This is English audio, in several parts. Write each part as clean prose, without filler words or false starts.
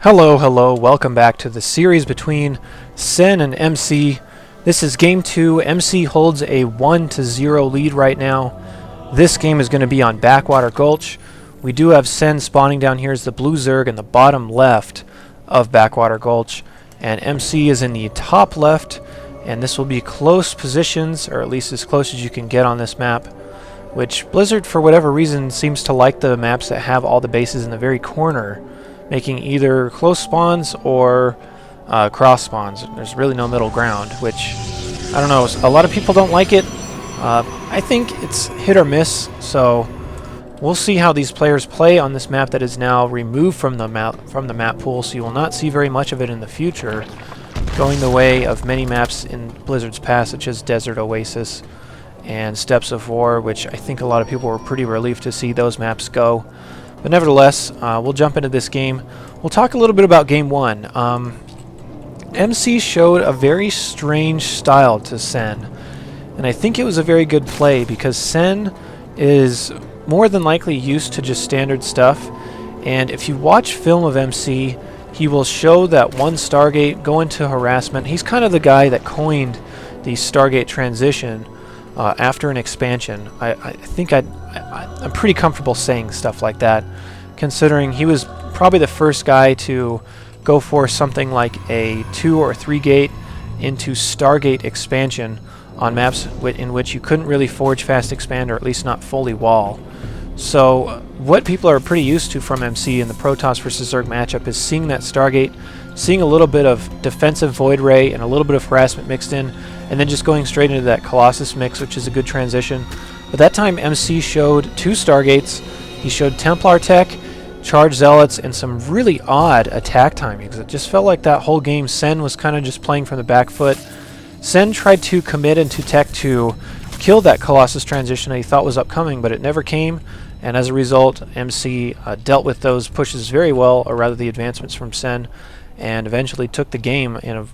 Hello, welcome back to the series between Sen and MC. This is game 2. MC holds a 1-0 lead right now. This game is going to be on Backwater Gulch. We do have Sen spawning down here as the blue Zerg in the bottom left of Backwater Gulch, and MC is in the top left, and this will be close positions, or at least as close as you can get on this map, which Blizzard, for whatever reason, seems to like the maps that have all the bases in the very corner, making either close spawns or cross spawns. There's really no middle ground, which, I don't know, a lot of people don't like it. I think it's hit or miss, so we'll see how these players play on this map that is now removed from the map pool, so you will not see very much of it in the future, going the way of many maps in Blizzard's past, such as Desert Oasis and Steps of War, which I think a lot of people were pretty relieved to see those maps go. But nevertheless, we'll jump into this game. We'll talk a little bit about Game 1. MC showed a very strange style to Sen, and I think it was a very good play because Sen is more than likely used to just standard stuff, and if you watch film of MC, he will show that one Stargate go into harassment. He's kind of the guy that coined the Stargate transition after an expansion. I think I'm pretty comfortable saying stuff like that, considering he was probably the first guy to go for something like a 2 or 3 gate into Stargate expansion on maps in which you couldn't really forge fast expand, or at least not fully wall. So what people are pretty used to from MC in the Protoss versus Zerg matchup is seeing that Stargate, seeing a little bit of defensive Void Ray and a little bit of harassment mixed in, and then just going straight into that Colossus mix, which is a good transition. But that time MC showed 2 Stargates. He showed Templar Tech, Charge Zealots, and some really odd attack timings. It just felt like that whole game Sen was kind of just playing from the back foot. Sen tried to commit into tech to kill that Colossus transition that he thought was upcoming, but it never came, and as a result, MC dealt with those pushes very well, or rather the advancements from Sen, and eventually took the game in a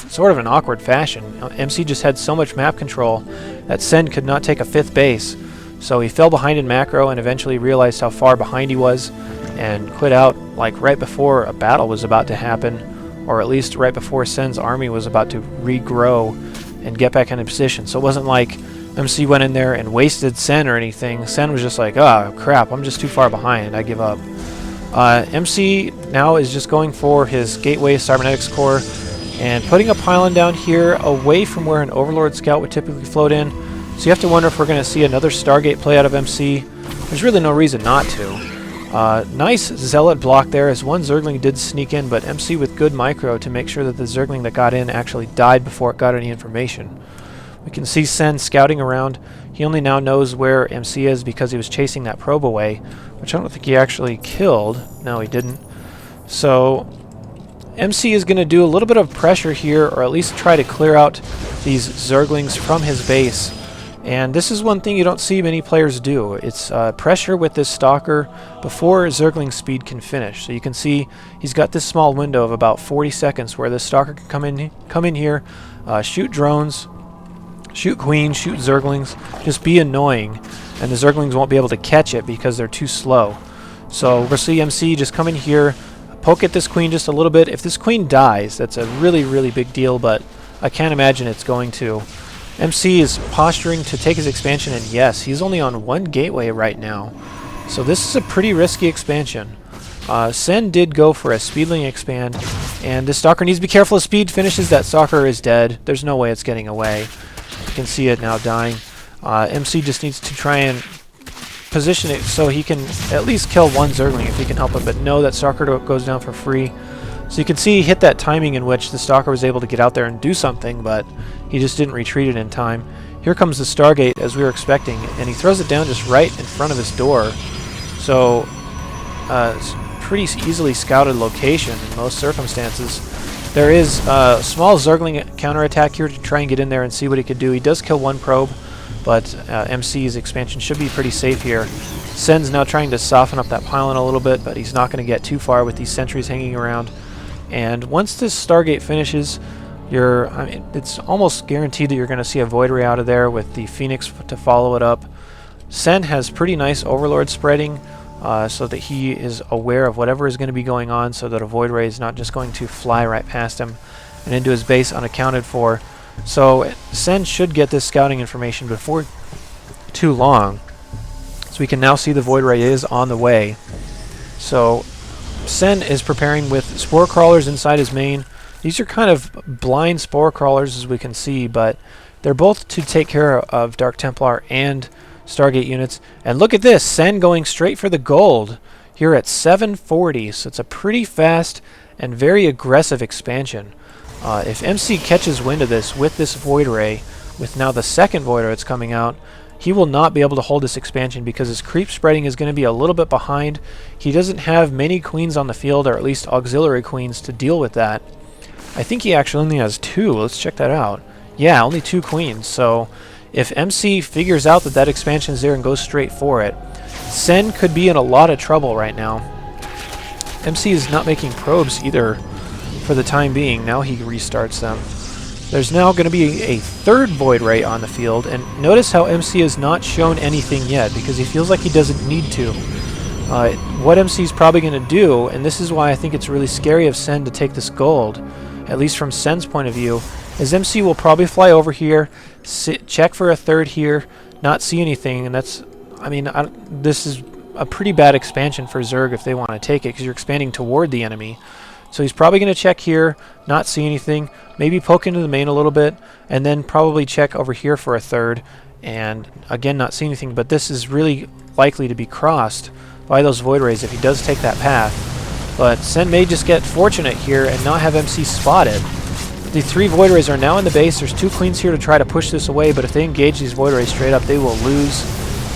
sort of an awkward fashion. MC just had so much map control that Sen could not take a 5th base, so he fell behind in macro and eventually realized how far behind he was and quit out like right before a battle was about to happen, or at least right before Sen's army was about to regrow and get back into position. So it wasn't like MC went in there and wasted Sen or anything. Sen was just like, oh crap, I'm just too far behind, I give up. MC now is just going for his Gateway Cybernetics core and putting a pylon down here away from where an Overlord scout would typically float in. So you have to wonder if we're going to see another Stargate play out of MC. There's really no reason not to. Nice Zealot block there, as one Zergling did sneak in, but MC with good micro to make sure that the Zergling that got in actually died before it got any information. We can see Sen scouting around. He only now knows where MC is because he was chasing that probe away, which I don't think he actually killed. No, he didn't. So MC is going to do a little bit of pressure here, or at least try to clear out these Zerglings from his base. And this is one thing you don't see many players do. It's pressure with this Stalker before Zergling speed can finish. So you can see he's got this small window of about 40 seconds where the Stalker can come in here, shoot drones, shoot queens, shoot Zerglings, just be annoying, and the Zerglings won't be able to catch it because they're too slow. So we'll see MC just come in here, poke at this queen just a little bit. If this queen dies, that's a really, really big deal, but I can't imagine it's going to. MC is posturing to take his expansion, and yes, he's only on 1 gateway right now. So this is a pretty risky expansion. Sen did go for a speedling expand, and this Stalker needs to be careful. If speed finishes, that Stalker is dead. There's no way it's getting away. You can see it now dying. MC just needs to try and position it so he can at least kill one Zergling if he can help it, but no, that Stalker goes down for free. So you can see he hit that timing in which the Stalker was able to get out there and do something, but he just didn't retreat it in time. Here comes the Stargate, as we were expecting, and he throws it down just right in front of his door. So it's a pretty easily scouted location in most circumstances. There is a small Zergling counterattack here to try and get in there and see what he could do. He does kill one probe, but MC's expansion should be pretty safe here. Sen's now trying to soften up that pylon a little bit, but he's not going to get too far with these sentries hanging around. And once this Stargate finishes, it's almost guaranteed that you're going to see a Void Ray out of there with the Phoenix to follow it up. Sen has pretty nice Overlord spreading. so that he is aware of whatever is going to be going on, so that a Void Ray is not just going to fly right past him and into his base unaccounted for. So Sen should get this scouting information before too long. So we can now see the Void Ray is on the way. So Sen is preparing with Spore Crawlers inside his main. These are kind of blind Spore Crawlers, as we can see, but they're both to take care of Dark Templar and Stargate units. And look at this, Sen going straight for the gold here at 740. So it's a pretty fast and very aggressive expansion. If MC catches wind of this with this Void Ray, with now the second Void Ray that's coming out, he will not be able to hold this expansion because his creep spreading is going to be a little bit behind. He doesn't have many queens on the field, or at least auxiliary queens, to deal with that. I think he actually only has 2. Let's check that out. Yeah, only 2 queens. So if MC figures out that that expansion is there and goes straight for it, Sen could be in a lot of trouble right now. MC is not making probes either for the time being. Now he restarts them. There's now going to be a third Void Ray on the field, and notice how MC has not shown anything yet because he feels like he doesn't need to. What MC is probably going to do, and this is why I think it's really scary of Sen to take this gold, at least from Sen's point of view, is MC will probably fly over here, check for a third here, not see anything, and that's, I mean, this is a pretty bad expansion for Zerg if they want to take it, because you're expanding toward the enemy. So he's probably going to check here, not see anything, maybe poke into the main a little bit, and then probably check over here for a third, and again not see anything, but this is really likely to be crossed by those Void Rays if he does take that path. But Sen may just get fortunate here and not have MC spotted. The 3 Void Rays are now in the base. There's 2 queens here to try to push this away, but if they engage these Void Rays straight up, they will lose,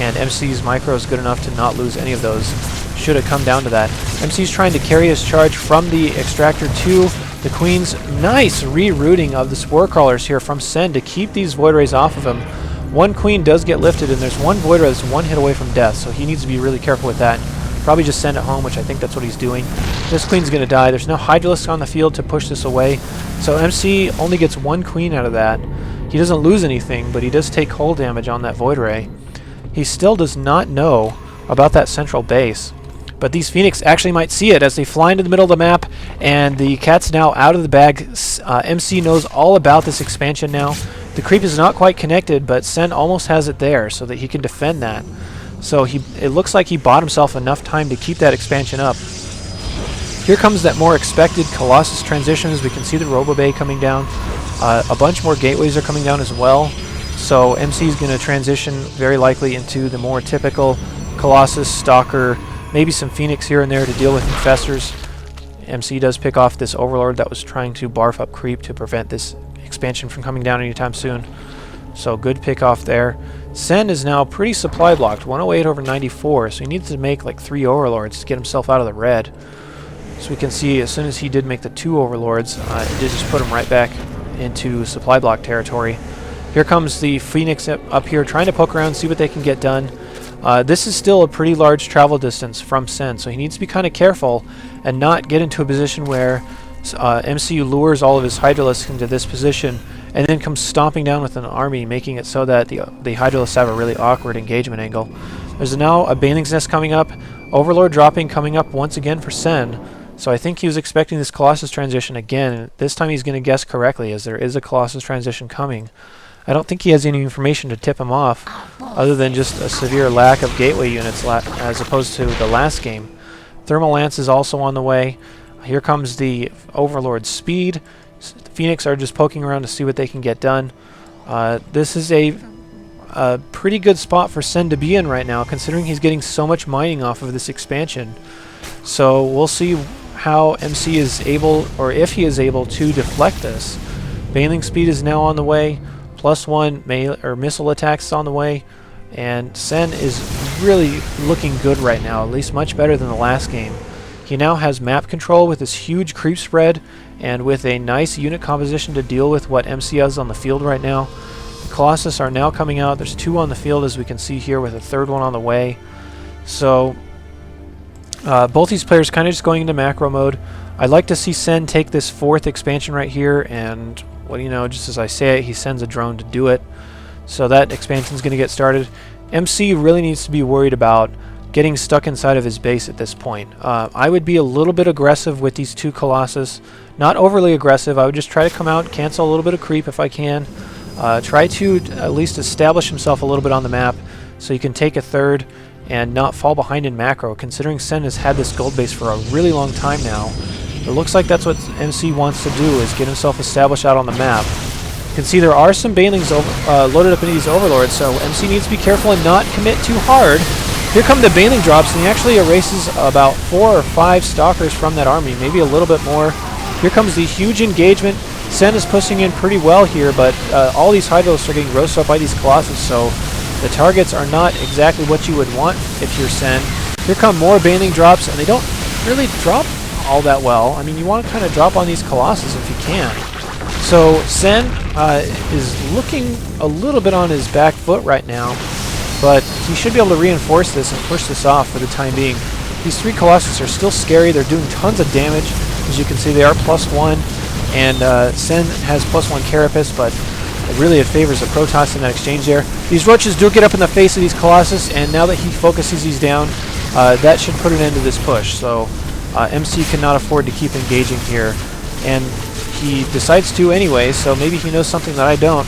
and MC's micro is good enough to not lose any of those should it come down to that. MC's trying to carry his charge from the extractor to the queens. Nice rerouting of the Spore Crawlers here from Sen to keep these Void Rays off of him. 1 queen does get lifted, and there's 1 Void Ray that's 1 hit away from death, so he needs to be really careful with that. Probably just send it home, which I think that's what he's doing. This queen's going to die. There's no Hydralisk on the field to push this away, so MC only gets 1 queen out of that. He doesn't lose anything, but he does take hull damage on that Void Ray. He still does not know about that central base, but these Phoenix actually might see it as they fly into the middle of the map, and the cat's now out of the bag. MC knows all about this expansion now. The creep is not quite connected, but Sen almost has it there so that he can defend that. So it looks like he bought himself enough time to keep that expansion up. Here comes that more expected Colossus transition, as we can see the Robo Bay coming down. A bunch more gateways are coming down as well. So MC is going to transition very likely into the more typical Colossus, Stalker, maybe some Phoenix here and there to deal with infestors. MC does pick off this Overlord that was trying to barf up creep to prevent this expansion from coming down anytime soon. So good pick off there. Sen is now pretty supply blocked, 108 over 94, so he needs to make like 3 Overlords to get himself out of the red. So we can see as soon as he did make the 2 Overlords, it did just put him right back into supply block territory. Here comes the Phoenix up here trying to poke around, see what they can get done. This is still a pretty large travel distance from Sen, so he needs to be kind of careful and not get into a position where MC lures all of his Hydralisks into this position and then comes stomping down with an army, making it so that the Hydralisks have a really awkward engagement angle. There's now a Baneling's Nest coming up, Overlord dropping coming up once again for Sen, so I think he was expecting this Colossus transition again. This time he's going to guess correctly, as there is a Colossus transition coming. I don't think he has any information to tip him off, other than just a severe lack of gateway units as opposed to the last game. Thermal Lance is also on the way. Here comes the Overlord Speed. The Phoenix are just poking around to see what they can get done. This is a pretty good spot for Sen to be in right now, considering he's getting so much mining off of this expansion. So we'll see how MC is able, or if he is able, to deflect this. Baneling Speed is now on the way. +1 missile attacks on the way, and Sen is really looking good right now, at least much better than the last game. He now has map control with this huge creep spread and with a nice unit composition to deal with what MC has on the field right now. The Colossus are now coming out. There's 2 on the field, as we can see here, with a 3rd one on the way. So both these players kind of just going into macro mode. I'd like to see Sen take this 4th expansion right here, and well, you know, just as I say it, he sends a drone to do it. So that expansion is going to get started. MC really needs to be worried about getting stuck inside of his base at this point. I would be a little bit aggressive with these two Colossus. Not overly aggressive. I would just try to come out, cancel a little bit of creep if I can. Try to at least establish himself a little bit on the map so he can take a third and not fall behind in macro, considering Sen has had this gold base for a really long time now. It looks like that's what MC wants to do, is get himself established out on the map. You can see there are some banelings loaded up into these overlords, so MC needs to be careful and not commit too hard. Here come the baneling drops, and he actually erases about 4 or 5 stalkers from that army, maybe a little bit more. Here comes the huge engagement. Sen is pushing in pretty well here, but all these Hydros are getting roasted up by these Colossus, so the targets are not exactly what you would want if you're Sen. Here come more baneling drops, and they don't really drop all that well. I mean, you want to kind of drop on these Colossus if you can. So Sen is looking a little bit on his back foot right now, but he should be able to reinforce this and push this off for the time being. These 3 Colossus are still scary. They're doing tons of damage. As you can see, they are +1, and Sen has +1 Carapace, but really it favors the Protoss in that exchange there. These Roaches do get up in the face of these Colossus, and now that he focuses these down, that should put an end to this push. So MC cannot afford to keep engaging here, and he decides to anyway, so maybe he knows something that I don't.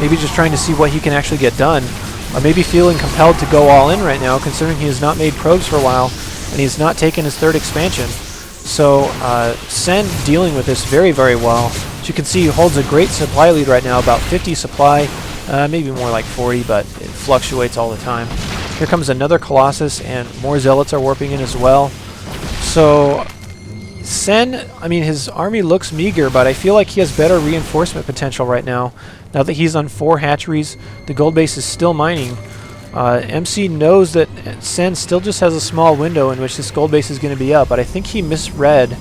Maybe just trying to see what he can actually get done, or maybe feeling compelled to go all in right now, considering he has not made probes for a while, and he's not taken his 3rd expansion. So Sen dealing with this very, very well. As you can see, he holds a great supply lead right now, about 50 supply, maybe more like 40, but it fluctuates all the time. Here comes another Colossus, and more Zealots are warping in as well. So Sen, I mean, his army looks meager, but I feel like he has better reinforcement potential right now. Now that he's on 4 hatcheries, the gold base is still mining. MC knows that Sen still just has a small window in which this gold base is going to be up, but I think he misread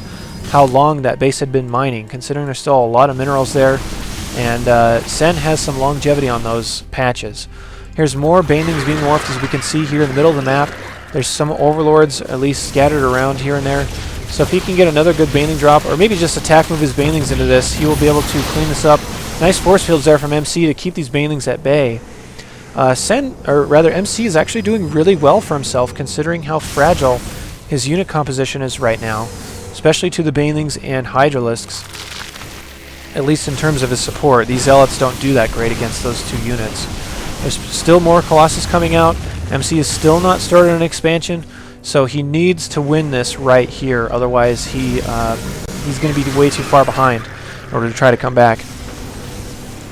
how long that base had been mining, considering there's still a lot of minerals there, and Sen has some longevity on those patches. Here's more banelings being morphed, as we can see here in the middle of the map. There's some overlords at least scattered around here and there. So if he can get another good baneling drop, or maybe just attack move his banelings into this, he will be able to clean this up. Nice force fields there from MC to keep these banelings at bay. MC is actually doing really well for himself, considering how fragile his unit composition is right now, especially to the banelings and Hydralisks, at least in terms of his support. These Zealots don't do that great against those 2 units. There's still more Colossus coming out. MC is still not started an expansion, so he needs to win this right here, otherwise he's going to be way too far behind in order to try to come back.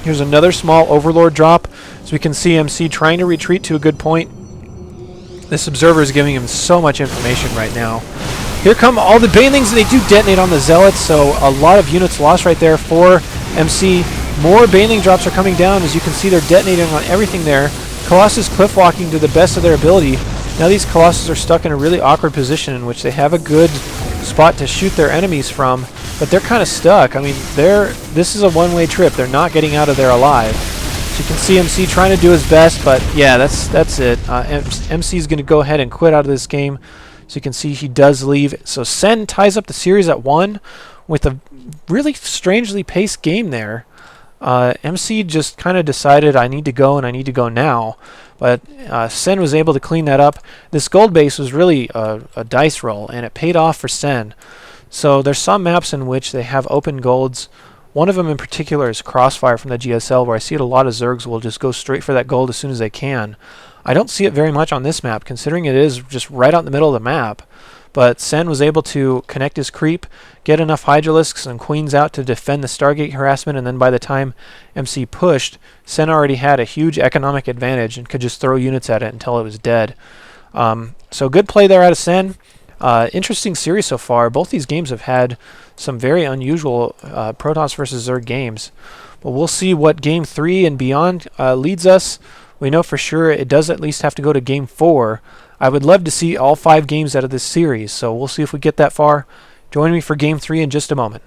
Here's another small Overlord drop. As we can see, MC trying to retreat to a good point. This Observer is giving him so much information right now. Here come all the banelings, and they do detonate on the Zealots, so a lot of units lost right there for MC. More baneling drops are coming down. As you can see, they're detonating on everything there. Colossus cliff walking to the best of their ability. Now these Colossus are stuck in a really awkward position in which they have a good spot to shoot their enemies from, but they're kind of stuck. I mean, this is a one-way trip. They're not getting out of there alive. So you can see MC trying to do his best, but yeah, that's it. MC is going to go ahead and quit out of this game. So you can see he does leave. So Sen ties up the series at 1 with a really strangely paced game there. MC just kind of decided, I need to go, and I need to go now. But Sen was able to clean that up. This gold base was really a dice roll, and it paid off for Sen. So there's some maps in which they have open golds. One of them in particular is Crossfire from the GSL, where I see it a lot of Zergs will just go straight for that gold as soon as they can. I don't see it very much on this map, considering it is just right out in the middle of the map. But Sen was able to connect his creep, get enough Hydralisks and Queens out to defend the Stargate harassment, and then by the time MC pushed, Sen already had a huge economic advantage and could just throw units at it until it was dead. So good play there out of Sen. Interesting series so far. Both these games have had some very unusual Protoss versus Zerg games. But we'll see what Game 3 and beyond leads us. We know for sure it does at least have to go to Game 4. I would love to see all 5 games out of this series, so we'll see if we get that far. Join me for Game 3 in just a moment.